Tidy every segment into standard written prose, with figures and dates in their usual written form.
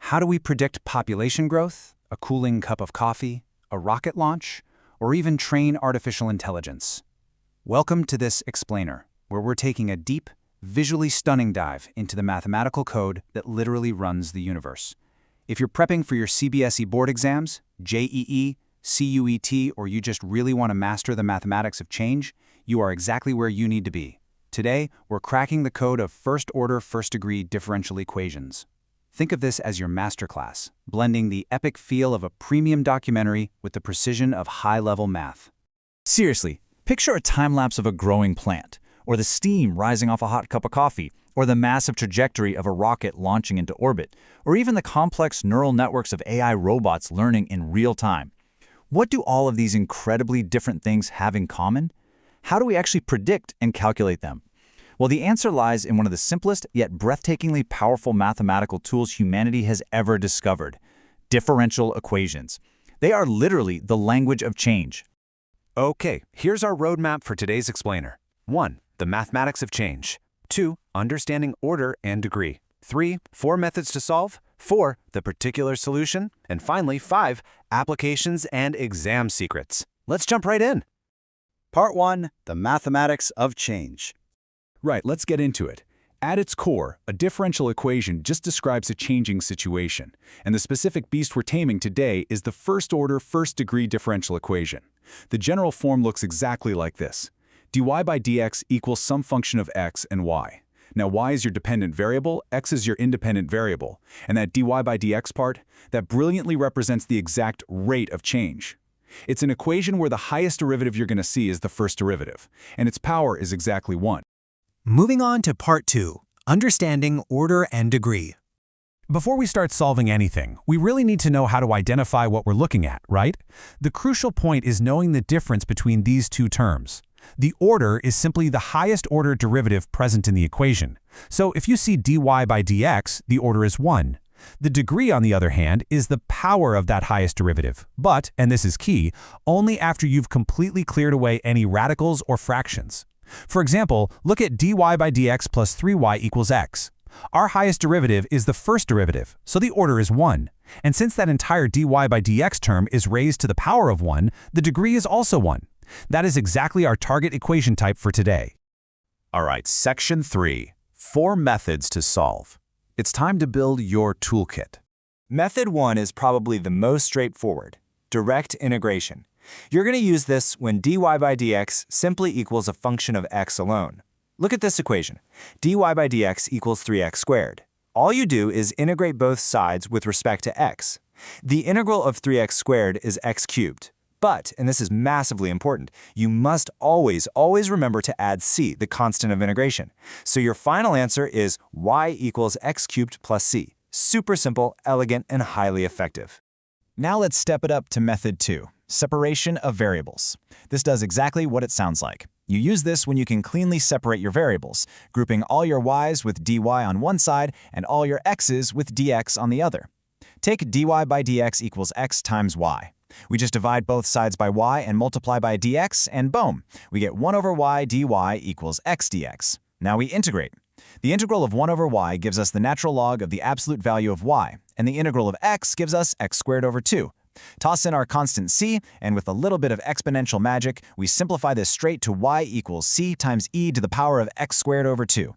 How do we predict population growth, a cooling cup of coffee, a rocket launch, or even train artificial intelligence? Welcome to this explainer, where we're taking a deep, visually stunning dive into the mathematical code that literally runs the universe. If you're prepping for your CBSE board exams, JEE, CUET, or you just really want to master the mathematics of change, you are exactly where you need to be. Today, we're cracking the code of first-order, first-degree differential equations. Think of this as your masterclass, blending the epic feel of a premium documentary with the precision of high-level math. Seriously, picture a time-lapse of a growing plant, or the steam rising off a hot cup of coffee, or the massive trajectory of a rocket launching into orbit, or even the complex neural networks of AI robots learning in real time. What do all of these incredibly different things have in common? How do we actually predict and calculate them? Well, the answer lies in one of the simplest yet breathtakingly powerful mathematical tools humanity has ever discovered: differential equations. They are literally the language of change. Okay, here's our roadmap for today's explainer. 1. The mathematics of change. 2. Understanding order and degree. 3. 4 methods to solve. 4. The particular solution. And finally, 5. Applications and exam secrets. Let's jump right in. Part 1. The mathematics of change. Right, let's get into it. At its core, a differential equation just describes a changing situation, and the specific beast we're taming today is the first-order, first-degree differential equation. The general form looks exactly like this. dy by dx equals some function of x and y. Now, y is your dependent variable, x is your independent variable, and that dy by dx part, that brilliantly represents the exact rate of change. It's an equation where the highest derivative you're going to see is the first derivative, and its power is exactly 1. Moving on to Part 2, Understanding Order and Degree. Before we start solving anything, we really need to know how to identify what we're looking at, right? The crucial point is knowing the difference between these two terms. The order is simply the highest order derivative present in the equation. So if you see dy by dx, the order is 1. The degree, on the other hand, is the power of that highest derivative, but, and this is key, only after you've completely cleared away any radicals or fractions. For example, look at dy by dx plus 3y equals x. Our highest derivative is the first derivative, so the order is 1. And since that entire dy by dx term is raised to the power of 1, the degree is also 1. That is exactly our target equation type for today. All right, Section 3, 4 methods to solve. It's time to build your toolkit. Method 1 is probably the most straightforward: direct integration. You're going to use this when dy by dx simply equals a function of x alone. Look at this equation. dy by dx equals 3x squared. All you do is integrate both sides with respect to x. The integral of 3x squared is x cubed. But, and this is massively important, you must always remember to add c, the constant of integration. So your final answer is y equals x cubed plus c. Super simple, elegant, and highly effective. Now let's step it up to method 2, separation of variables. This does exactly what it sounds like. You use this when you can cleanly separate your variables, grouping all your y's with dy on one side and all your x's with dx on the other. Take dy by dx equals x times y. We just divide both sides by y and multiply by dx, and boom, we get 1 over y dy equals x dx. Now we integrate. The integral of 1 over y gives us the natural log of the absolute value of y, and the integral of x gives us x squared over 2. Toss in our constant c, and with a little bit of exponential magic, we simplify this straight to y equals c times e to the power of x squared over 2.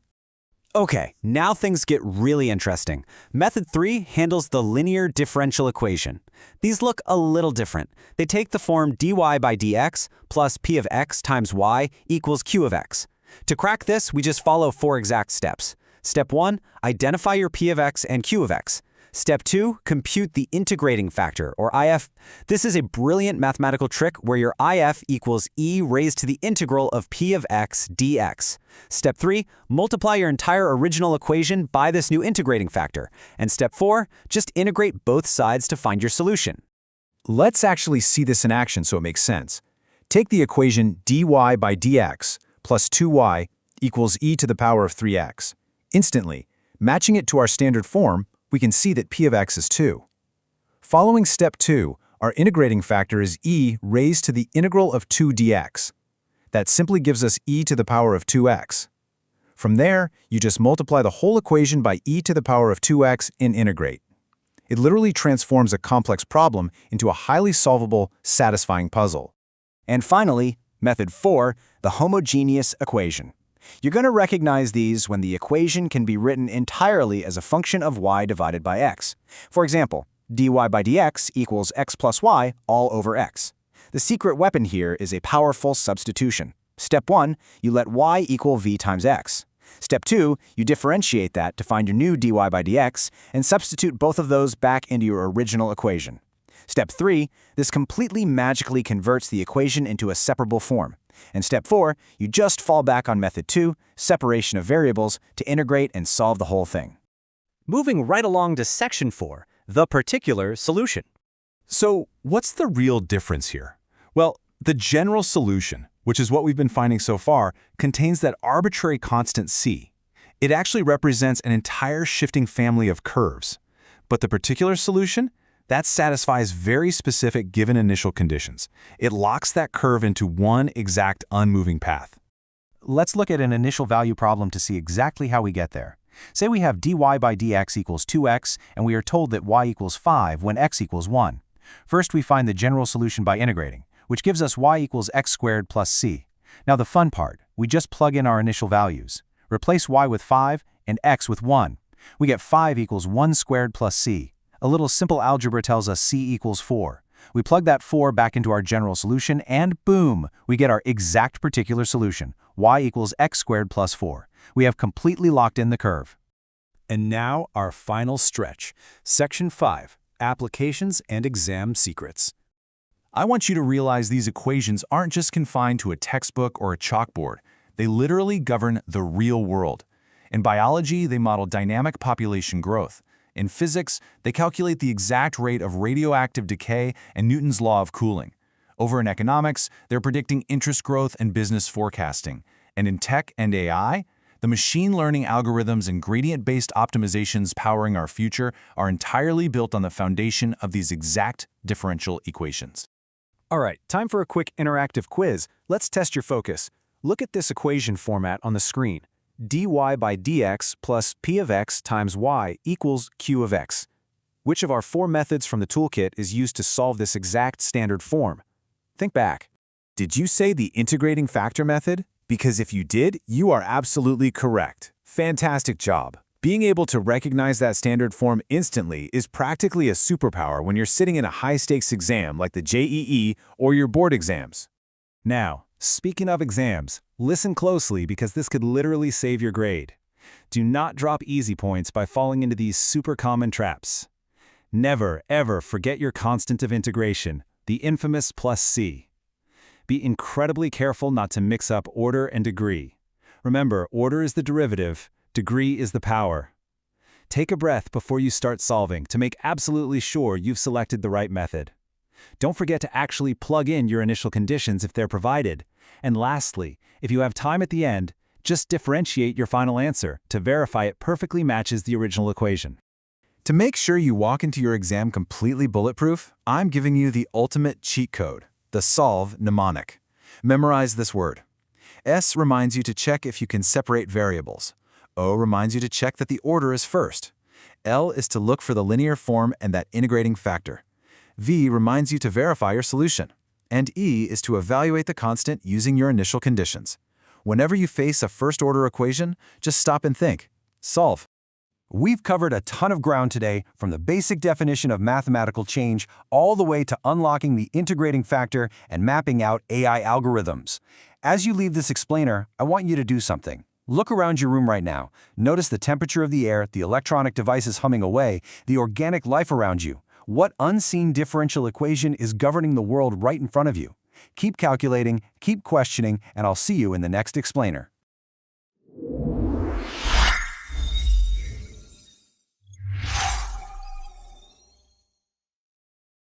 Okay, now things get really interesting. Method 3 handles the linear differential equation. These look a little different. They take the form dy by dx plus p of x times y equals q of x. To crack this, we just follow 4 exact steps. Step 1, identify your p of x and q of x. Step 2, compute the integrating factor, or IF. This is a brilliant mathematical trick where your IF equals e raised to the integral of p of x dx. Step 3, multiply your entire original equation by this new integrating factor. And step 4, just integrate both sides to find your solution. Let's actually see this in action so it makes sense. Take the equation dy by dx plus 2y equals e to the power of 3x. Instantly, matching it to our standard form, we can see that p of x is 2. Following step 2, our integrating factor is e raised to the integral of 2 dx. That simply gives us e to the power of 2x. From there, you just multiply the whole equation by e to the power of 2x and integrate. It literally transforms a complex problem into a highly solvable, satisfying puzzle. And finally, method 4, the homogeneous equation. You're going to recognize these when the equation can be written entirely as a function of y divided by x. For example, dy by dx equals x plus y all over x. The secret weapon here is a powerful substitution. Step 1, you let y equal v times x. Step 2, you differentiate that to find your new dy by dx and substitute both of those back into your original equation. Step 3, this completely magically converts the equation into a separable form. And step 4, you just fall back on method 2, separation of variables, to integrate and solve the whole thing. Moving right along to section 4, the particular solution. So, what's the real difference here? Well, the general solution, which is what we've been finding so far, contains that arbitrary constant c. It actually represents an entire shifting family of curves. But the particular solution? That satisfies very specific given initial conditions. It locks that curve into one exact unmoving path. Let's look at an initial value problem to see exactly how we get there. Say we have dy by dx equals 2x, and we are told that y equals 5 when x equals 1. First, we find the general solution by integrating, which gives us y equals x squared plus c. Now the fun part, we just plug in our initial values. Replace y with 5 and x with 1. We get 5 equals 1 squared plus c. A little simple algebra tells us c equals 4. We plug that 4 back into our general solution and boom, we get our exact particular solution, y equals x squared plus 4. We have completely locked in the curve. And now our final stretch, section 5, applications and exam secrets. I want you to realize these equations aren't just confined to a textbook or a chalkboard. They literally govern the real world. In biology, they model dynamic population growth. In physics, they calculate the exact rate of radioactive decay and Newton's law of cooling. Over in economics, they're predicting interest growth and business forecasting. And in tech and AI, the machine learning algorithms and gradient-based optimizations powering our future are entirely built on the foundation of these exact differential equations. All right, time for a quick interactive quiz. Let's test your focus. Look at this equation format on the screen. dy by dx plus p of x times y equals q of x. Which of our 4 methods from the toolkit is used to solve this exact standard form? Think back. Did you say the integrating factor method? Because if you did, you are absolutely correct. Fantastic job. Being able to recognize that standard form instantly is practically a superpower when you're sitting in a high-stakes exam like the JEE or your board exams. Now, speaking of exams, listen closely because this could literally save your grade. Do not drop easy points by falling into these super common traps. Never, ever forget your constant of integration, the infamous plus c. Be incredibly careful not to mix up order and degree. Remember, order is the derivative, degree is the power. Take a breath before you start solving to make absolutely sure you've selected the right method. Don't forget to actually plug in your initial conditions if they're provided. And lastly, if you have time at the end, just differentiate your final answer to verify it perfectly matches the original equation. To make sure you walk into your exam completely bulletproof, I'm giving you the ultimate cheat code, the solve mnemonic. Memorize this word. S reminds you to check if you can separate variables. O reminds you to check that the order is first. L is to look for the linear form and that integrating factor. V reminds you to verify your solution. And E is to evaluate the constant using your initial conditions. Whenever you face a first-order equation, just stop and think. Solve. We've covered a ton of ground today, from the basic definition of mathematical change all the way to unlocking the integrating factor and mapping out AI algorithms. As you leave this explainer, I want you to do something. Look around your room right now. Notice the temperature of the air, the electronic devices humming away, the organic life around you. What unseen differential equation is governing the world right in front of you? Keep calculating, keep questioning, and I'll see you in the next explainer.